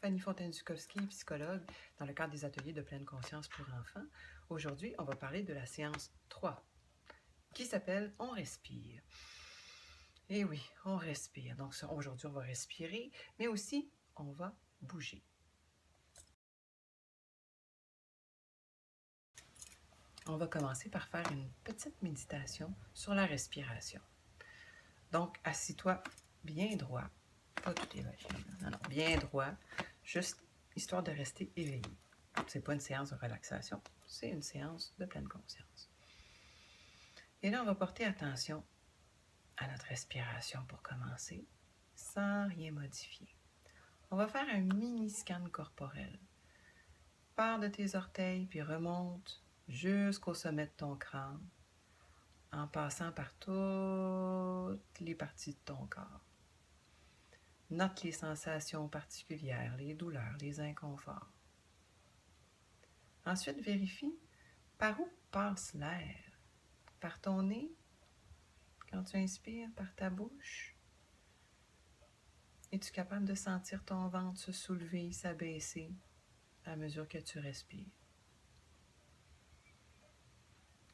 Fanny Fontaine-Zukowski, psychologue, dans le cadre des ateliers de pleine conscience pour enfants. Aujourd'hui, on va parler de la séance 3, qui s'appelle « On respire ». Et oui, on respire. Donc aujourd'hui, on va respirer, mais aussi, on va bouger. On va commencer par faire une petite méditation sur la respiration. Donc, assis-toi bien droit, pas tout évacué, non, bien droit, juste histoire de rester éveillé. C'est pas une séance de relaxation, c'est une séance de pleine conscience. Et là, on va porter attention à notre respiration pour commencer, sans rien modifier. On va faire un mini scan corporel. Part de tes orteils, puis remonte jusqu'au sommet de ton crâne, en passant par toutes les parties de ton corps. Note les sensations particulières, les douleurs, les inconforts. Ensuite, vérifie par où passe l'air. Par ton nez, quand tu inspires, par ta bouche. Es-tu capable de sentir ton ventre se soulever, s'abaisser à mesure que tu respires?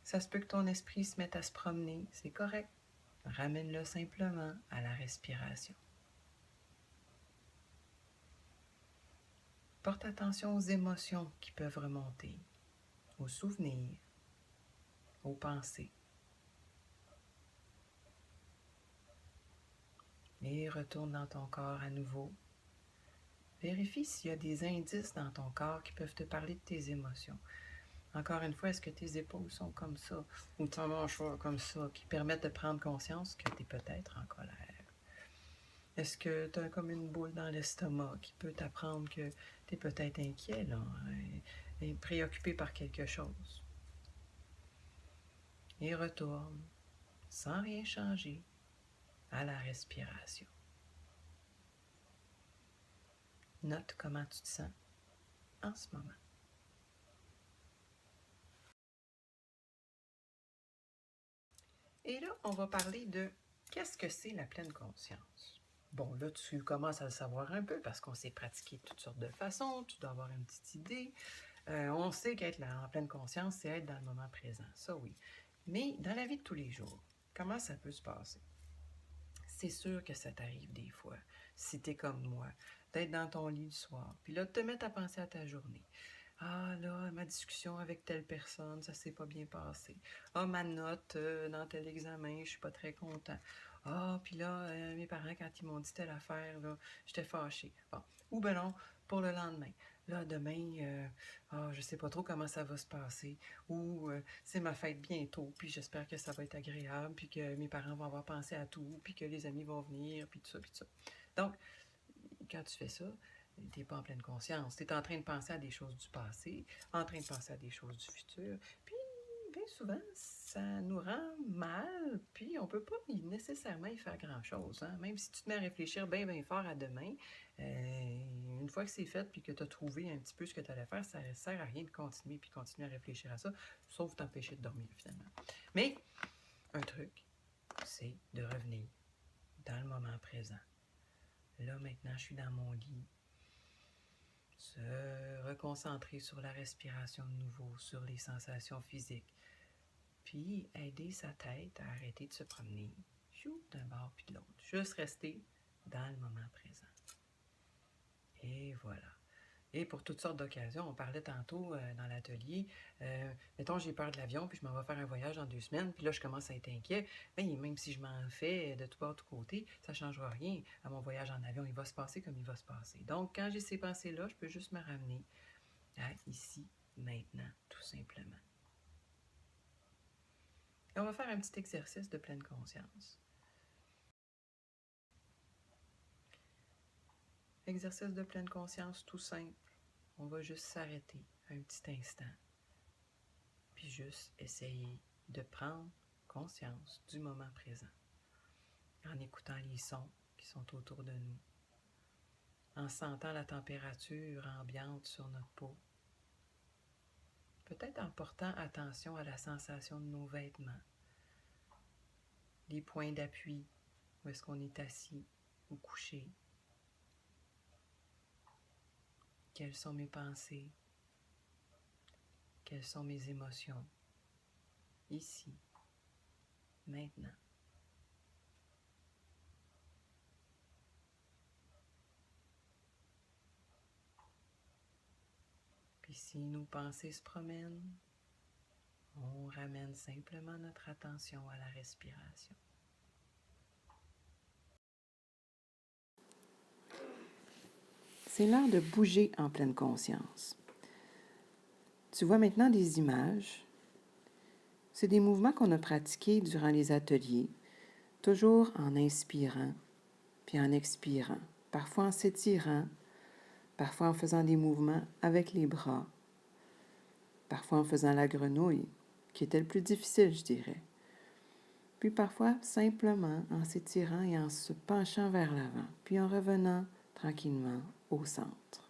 Ça se peut que ton esprit se mette à se promener, c'est correct. Ramène-le simplement à la respiration. Porte attention aux émotions qui peuvent remonter, aux souvenirs, aux pensées. Et retourne dans ton corps à nouveau. Vérifie s'il y a des indices dans ton corps qui peuvent te parler de tes émotions. Encore une fois, est-ce que tes épaules sont comme ça ou ton mâchoire comme ça qui permettent de prendre conscience que tu es peut-être en colère? Est-ce que tu as comme une boule dans l'estomac qui peut t'apprendre que tu es peut-être inquiet, là, et préoccupé par quelque chose? Et retourne, sans rien changer, à la respiration. Note comment tu te sens en ce moment. Et là, on va parler de qu'est-ce que c'est la pleine conscience. Bon, là, tu commences à le savoir un peu parce qu'on s'est pratiqué de toutes sortes de façons, tu dois avoir une petite idée. On sait qu'être en pleine conscience, c'est être dans le moment présent, ça oui. Mais dans la vie de tous les jours, comment ça peut se passer? C'est sûr que ça t'arrive des fois, si t'es comme moi, d'être dans ton lit le soir, puis là, de te mettre à penser à ta journée. Ah là, ma discussion avec telle personne, ça s'est pas bien passé. Ah, ma note dans tel examen, je suis pas très content. Ah, puis là, mes parents, quand ils m'ont dit telle affaire, là, j'étais fâchée. Bon. Ou ben non, pour le lendemain. Là, demain, je sais pas trop comment ça va se passer. Ou c'est ma fête bientôt, puis j'espère que ça va être agréable, puis que mes parents vont avoir pensé à tout, puis que les amis vont venir, puis tout ça, puis tout ça. Donc, quand tu fais ça, tu n'es pas en pleine conscience. Tu es en train de penser à des choses du passé, en train de penser à des choses du futur. Puis, bien souvent, ça nous rend mal, puis on ne peut pas nécessairement y faire grand-chose. Hein? Même si tu te mets à réfléchir bien, bien fort à demain, une fois que c'est fait, puis que tu as trouvé un petit peu ce que tu allais faire, ça ne sert à rien de continuer, puis continuer à réfléchir à ça, sauf t'empêcher de dormir, finalement. Mais, un truc, c'est de revenir dans le moment présent. Là, maintenant, je suis dans mon lit. Se reconcentrer sur la respiration de nouveau, sur les sensations physiques. Puis, aider sa tête à arrêter de se promener, d'un bord puis de l'autre. Juste rester dans le moment présent. Et voilà. Et pour toutes sortes d'occasions, on parlait tantôt dans l'atelier, mettons j'ai peur de l'avion, puis je m'en vais faire un voyage dans 2 semaines, puis là je commence à être inquiet, bien, même si je m'en fais de tout bord, de tout côté, ça ne changera rien à mon voyage en avion, il va se passer comme il va se passer. Donc quand j'ai ces pensées-là, je peux juste me ramener à ici, maintenant, tout simplement. Et on va faire un petit exercice de pleine conscience. Exercice de pleine conscience tout simple. On va juste s'arrêter un petit instant. Puis juste essayer de prendre conscience du moment présent. En écoutant les sons qui sont autour de nous. En sentant la température ambiante sur notre peau. Peut-être en portant attention à la sensation de nos vêtements. Les points d'appui, où est-ce qu'on est assis ou couché. quelles sont mes pensées, quelles sont mes émotions, ici, maintenant. Puis si nos pensées se promènent, on ramène simplement notre attention à la respiration. C'est l'heure de bouger en pleine conscience. Tu vois maintenant des images. C'est des mouvements qu'on a pratiqués durant les ateliers, toujours en inspirant puis en expirant, parfois en s'étirant, parfois en faisant des mouvements avec les bras, parfois en faisant la grenouille, qui était le plus difficile, je dirais. Puis parfois simplement en s'étirant et en se penchant vers l'avant, puis en revenant tranquillement au centre.